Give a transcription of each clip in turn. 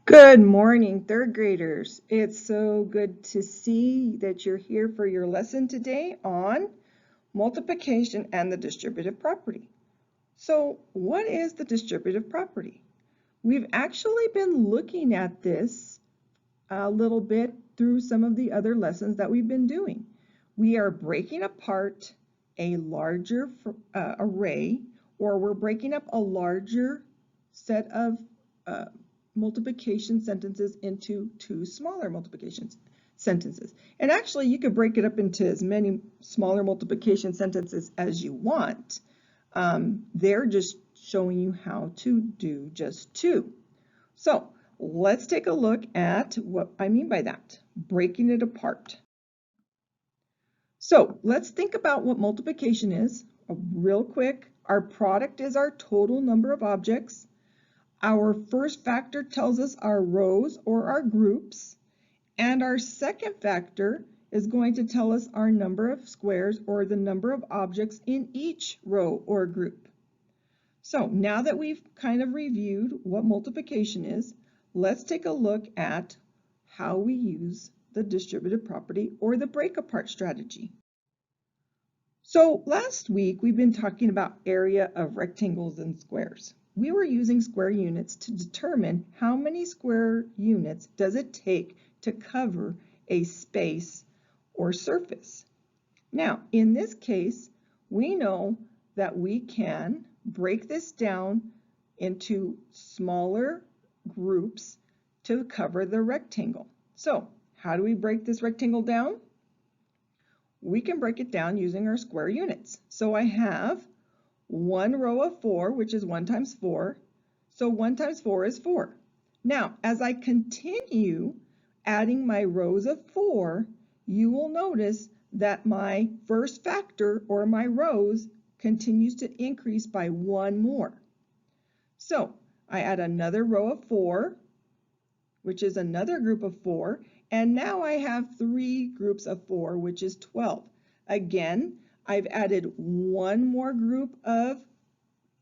Good morning, third graders. It's so good to see that you're here for your lesson today on multiplication and the distributive property. So, what is the distributive property? We've actually been looking at this a little bit through some of the other lessons that we've been doing. We are breaking apart a larger array, or we're breaking up a larger set of uh, multiplication sentences into two smaller multiplication sentences. And actually, you could break it up into as many smaller multiplication sentences as you want. They're just showing you how to do just two. So let's take a look at what I mean by that, breaking it apart. So let's think about what multiplication is real quick. Our product is our total number of objects. Our first factor tells us our rows or our groups. And our second factor is going to tell us our number of squares or the number of objects in each row or group. So now that we've kind of reviewed what multiplication is, let's take a look at how we use the distributive property or the break apart strategy. So last week we've been talking about area of rectangles and squares. We were using square units to determine how many square units does it take to cover a space or surface. Now, in this case, we know that we can break this down into smaller groups to cover the rectangle. So, how do we break this rectangle down? We can break it down using our square units. So I have one row of 4, which is 1 times 4. So 1 times 4 is 4. Now, as I continue adding my rows of 4, you will notice that my first factor, or my rows, continues to increase by 1 more. So I add another row of 4, which is another group of 4, and now I have 3 groups of 4, which is 12. Again, I've added one more group of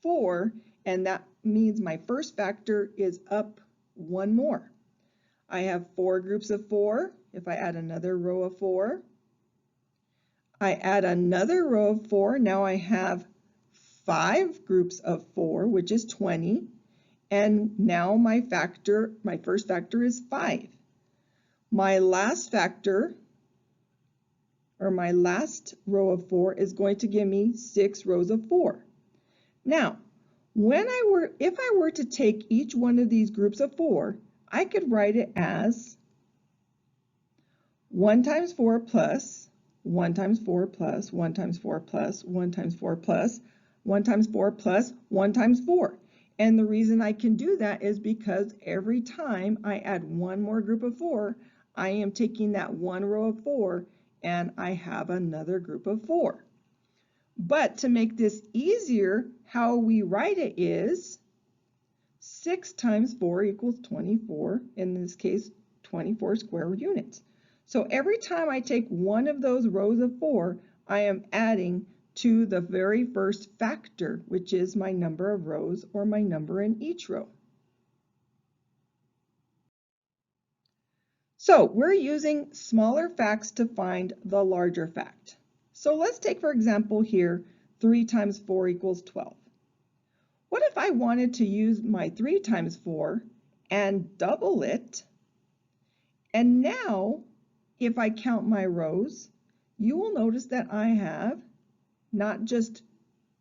4, and that means my first factor is up 1 more. I have 4 groups of 4. If I add another row of 4, I add another row of 4. Now I have 5 groups of 4, which is 20. And now my first factor is 5. My last factor, or my last row of 4, is going to give me 6 rows of 4. Now, if I were to take each one of these groups of 4, I could write it as 1 times 4 plus 1 times 4 plus 1 times 4 plus 1 times 4 plus 1 times 4 plus 1 times 4. And the reason I can do that is because every time I add one more group of 4, I am taking that one row of 4 and I have another group of 4. But to make this easier, how we write it is 6 times 4 equals 24, in this case 24 square units. So every time I take one of those rows of 4, I am adding to the very first factor, which is my number of rows or my number in each row. So we're using smaller facts to find the larger fact. So let's take, for example, here 3 times 4 equals 12. What if I wanted to use my 3 times 4 and double it? And now, if I count my rows, you will notice that I have not just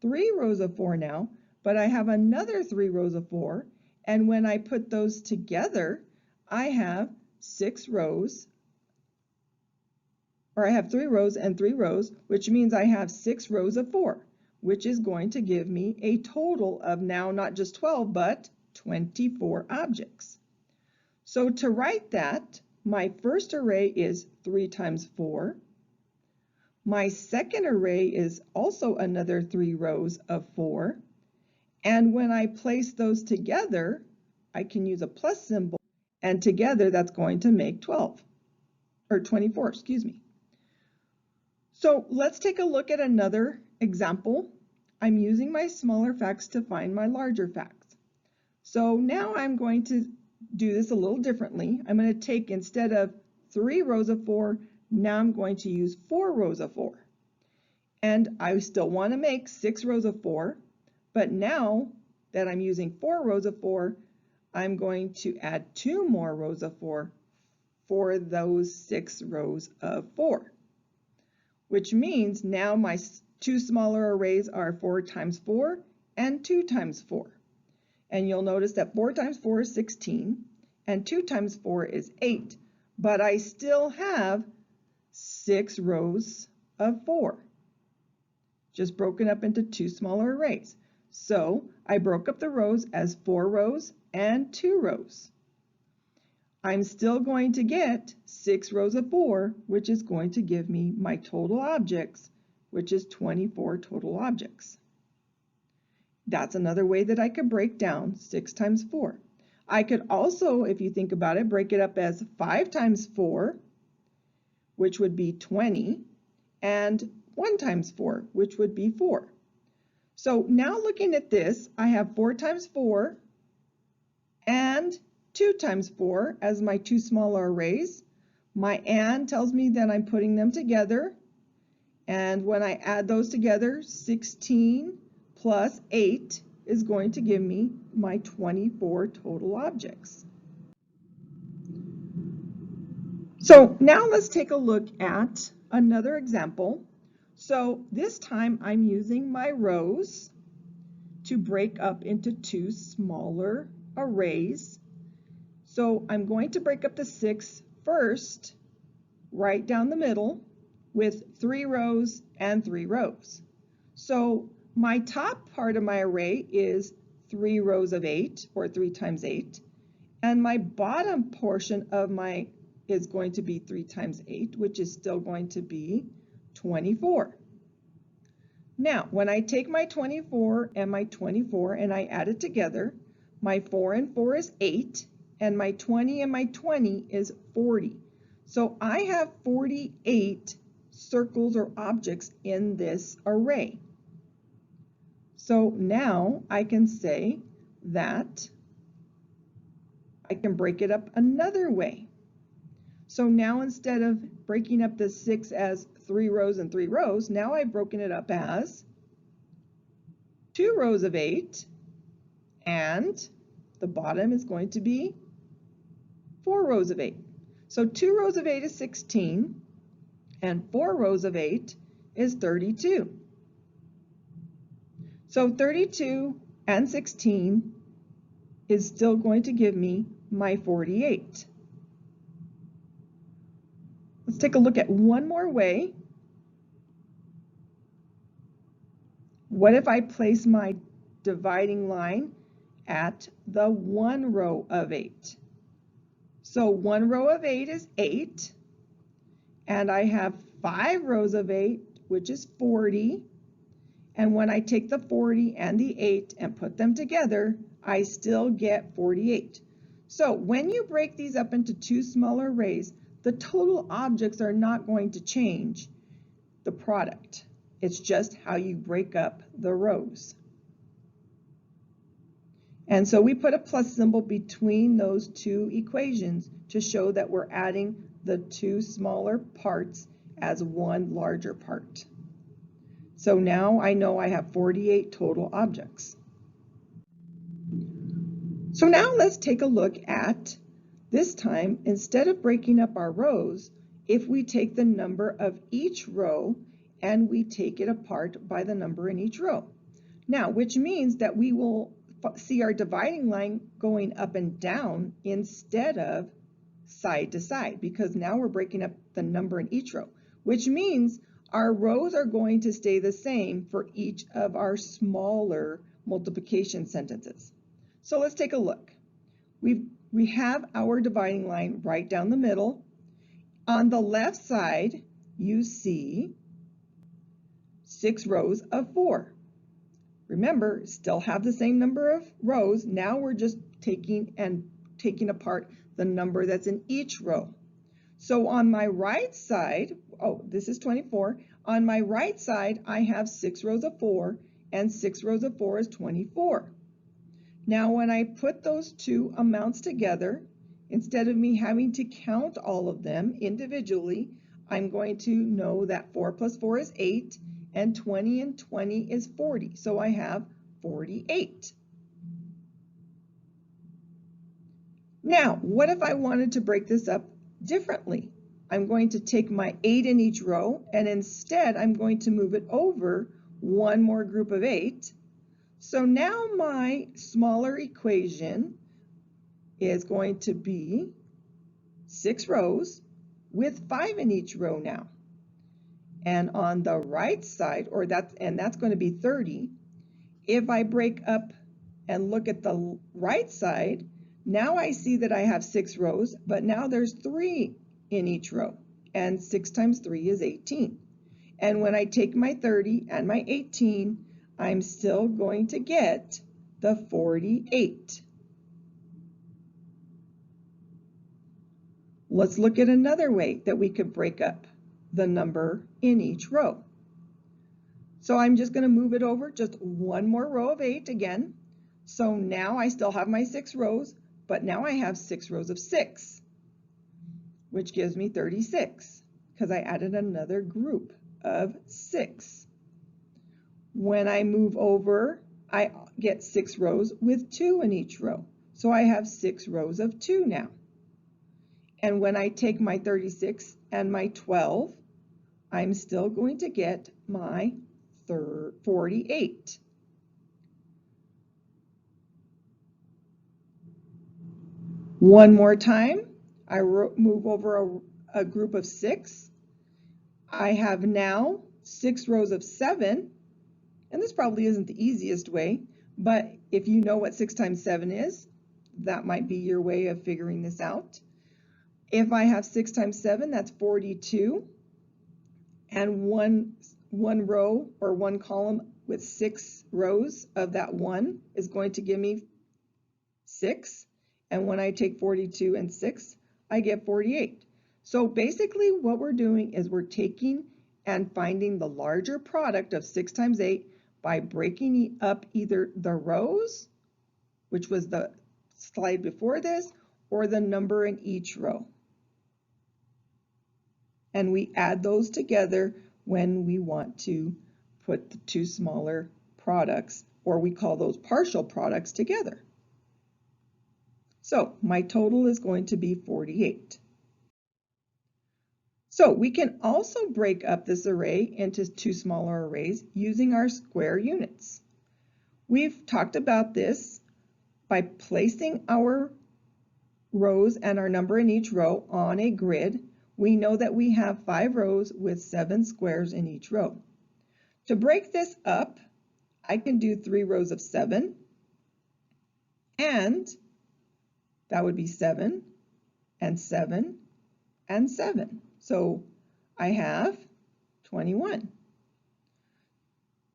3 rows of 4 now, but I have another 3 rows of 4. And when I put those together, I have 6 rows, or I have 3 rows and 3 rows, which means I have 6 rows of 4, which is going to give me a total of now not just 12, but 24 objects. So to write that, my first array is 3 times 4. My second array is also another 3 rows of 4. And when I place those together, I can use a plus symbol, and together that's going to make 12, or 24, excuse me. So let's take a look at another example. I'm using my smaller facts to find my larger facts. So now I'm going to do this a little differently. I'm going to take, instead of 3 rows of 4, now I'm going to use 4 rows of 4. And I still want to make 6 rows of 4, but now that I'm using 4 rows of 4, I'm going to add 2 more rows of 4 for those 6 rows of 4, which means now my 2 smaller arrays are 4 times 4 and 2 times 4. And you'll notice that 4 times 4 is 16 and 2 times 4 is 8, but I still have 6 rows of 4, just broken up into 2 smaller arrays. So I broke up the rows as 4 rows and 2 rows. I'm still going to get 6 rows of 4, which is going to give me my total objects, which is 24 total objects. That's another way that I could break down 6 times 4. I could also, if you think about it, break it up as 5 times 4, which would be 20, and 1 times 4, which would be 4. So now looking at this, I have 4 times 4 and 2 times 4 as my 2 smaller arrays. My and tells me that I'm putting them together, and when I add those together, 16 plus 8 is going to give me my 24 total objects. So now let's take a look at another example. So this time I'm using my rows to break up into 2 smaller arrays. So I'm going to break up the 6 first, right down the middle, with 3 rows and 3 rows. So my top part of my array is 3 rows of 8, or 3 times 8, and my bottom portion of my is going to be 3 times 8, which is still going to be 24. Now, when I take my 24 and I add it together, my 4 and 4 is 8, and my 20 and my 20 is 40. So I have 48 circles or objects in this array. So now I can say that I can break it up another way. So now instead of breaking up the 6 as 3 rows and 3 rows, now I've broken it up as 2 rows of 8, and the bottom is going to be 4 rows of 8. So 2 rows of 8 is 16, and 4 rows of 8 is 32. So 32 and 16 is still going to give me my 48. Let's take a look at one more way. What if I place my dividing line at the 1 row of 8? So 1 row of 8 is 8, and I have 5 rows of 8, which is 40. And when I take the 40 and the 8 and put them together, I still get 48. So when you break these up into 2 smaller arrays, the total objects are not going to change the product. It's just how you break up the rows. And so we put a plus symbol between those 2 equations to show that we're adding the 2 smaller parts as one larger part. So now I know I have 48 total objects. So now let's take a look at, this time, instead of breaking up our rows, if we take the number of each row and we take it apart by the number in each row. Now, which means that we will see our dividing line going up and down instead of side to side, because now we're breaking up the number in each row, which means our rows are going to stay the same for each of our smaller multiplication sentences. So let's take a look. We have our dividing line right down the middle. On the left side, you see 6 rows of 4. Remember, still have the same number of rows. Now we're just taking apart the number that's in each row. So on my right side, this is 24. On my right side, I have 6 rows of 4, and 6 rows of 4 is 24. Now, when I put those two amounts together, instead of me having to count all of them individually, I'm going to know that 4 plus 4 is 8, and 20 and 20 is 40. So I have 48. Now, what if I wanted to break this up differently? I'm going to take my 8 in each row, and instead I'm going to move it over one more group of 8. So now my smaller equation is going to be 6 rows with 5 in each row now. And on the right side, that's going to be 30. If I break up and look at the right side, now I see that I have 6 rows, but now there's 3 in each row, and 6 times 3 is 18. And when I take my 30 and my 18, I'm still going to get the 48. Let's look at another way that we could break up the number in each row. So I'm just going to move it over just one more row of 8 again. So now I still have my 6 rows, but now I have 6 rows of 6, which gives me 36 because I added another group of 6. When I move over, I get 6 rows with 2 in each row. So I have 6 rows of 2 now. And when I take my 36 and my 12, I'm still going to get my 48. One more time, I move over a group of 6. I have now 6 rows of 7, and this probably isn't the easiest way, but if you know what 6 times 7 is, that might be your way of figuring this out. If I have 6 times 7, that's 42, and one row or one column with 6 rows of that 1 is going to give me 6, and when I take 42 and 6, I get 48. So basically what we're doing is we're taking and finding the larger product of 6 times 8 by breaking up either the rows, which was the slide before this, or the number in each row. And we add those together when we want to put the two smaller products, or we call those partial products, together. So my total is going to be 48. So we can also break up this array into two smaller arrays using our square units. We've talked about this by placing our rows and our number in each row on a grid. We know that we have 5 rows with 7 squares in each row. To break this up, I can do 3 rows of 7, and that would be 7 and 7 and 7. So I have 21.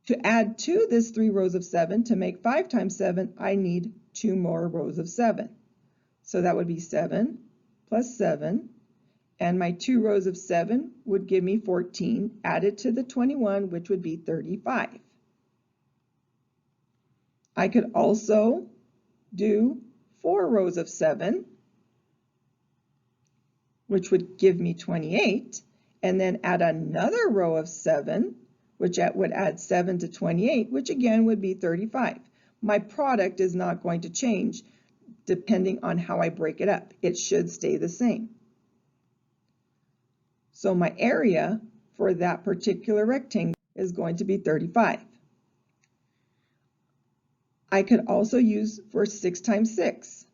To add to this 3 rows of 7 to make 5 times 7, I need 2 more rows of 7. So that would be 7 plus 7, and my 2 rows of 7 would give me 14 added to the 21, which would be 35. I could also do 4 rows of 7, which would give me 28, and then add another row of 7, which would add 7 to 28, which again would be 35. My product is not going to change depending on how I break it up. It should stay the same. So my area for that particular rectangle is going to be 35. I could also use for 6 times 6.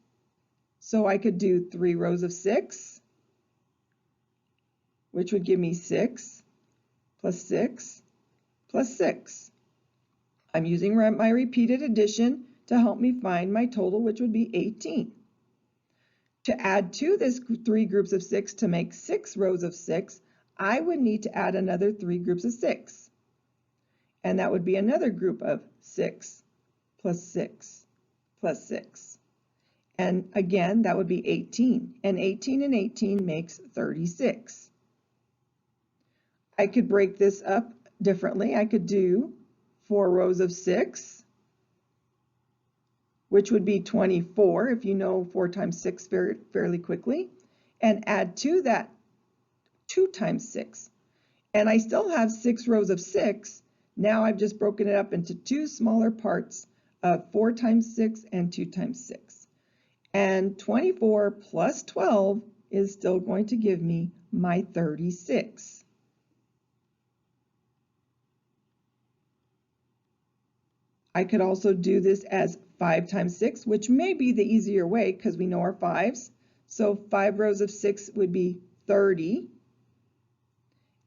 So I could do 3 rows of 6, which would give me 6 plus 6 plus 6. I'm using my repeated addition to help me find my total, which would be 18. To add to this 3 groups of 6 to make 6 rows of 6, I would need to add another 3 groups of 6. And that would be another group of 6 plus 6 plus 6. And again, that would be 18. And 18 and 18 makes 36. I could break this up differently. I could do 4 rows of 6, which would be 24 if you know 4 times 6 fairly quickly, and add to that 2 times 6. And I still have 6 rows of 6. Now I've just broken it up into 2 smaller parts of 4 times 6 and 2 times 6. And 24 plus 12 is still going to give me my 36. I could also do this as 5 times 6, which may be the easier way because we know our 5s. So 5 rows of 6 would be 30.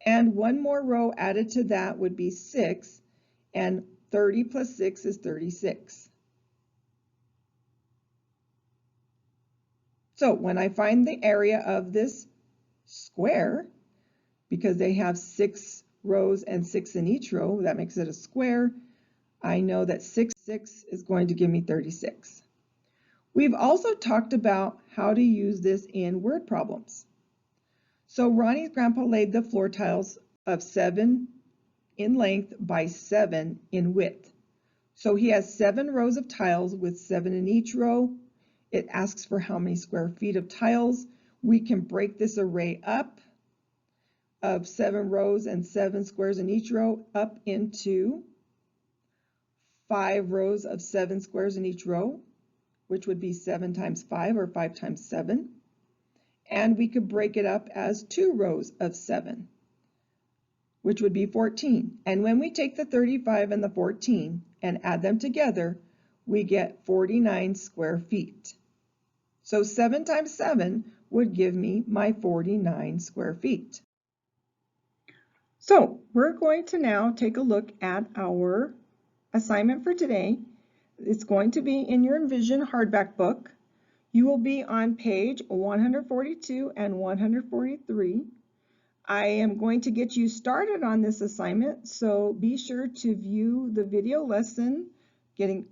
And one more row added to that would be 6. And 30 plus 6 is 36. So when I find the area of this square, because they have 6 rows and 6 in each row, that makes it a square, I know that 6 is going to give me 36. We've also talked about how to use this in word problems. So Ronnie's grandpa laid the floor tiles of 7 in length by 7 in width. So he has 7 rows of tiles with 7 in each row. It asks for how many square feet of tiles. We can break this array up of 7 rows and 7 squares in each row up into 5 rows of 7 squares in each row, which would be 7 times 5 or 5 times 7. And we could break it up as 2 rows of 7, which would be 14. And when we take the 35 and the 14 and add them together, we get 49 square feet. So 7 times 7 would give me my 49 square feet. So we're going to now take a look at our assignment for today. It's going to be in your Envision hardback book. You will be on page 142 and 143. I am going to get you started on this assignment, so be sure to view the video lesson getting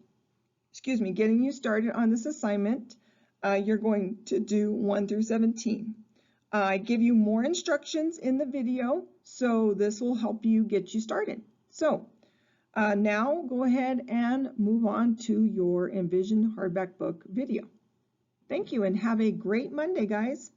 you started on this assignment. You're going to do 1 through 17. I give you more instructions in the video, so this will help you get you started. So now go ahead and move on to your Envision hardback book video. Thank you and have a great Monday, guys.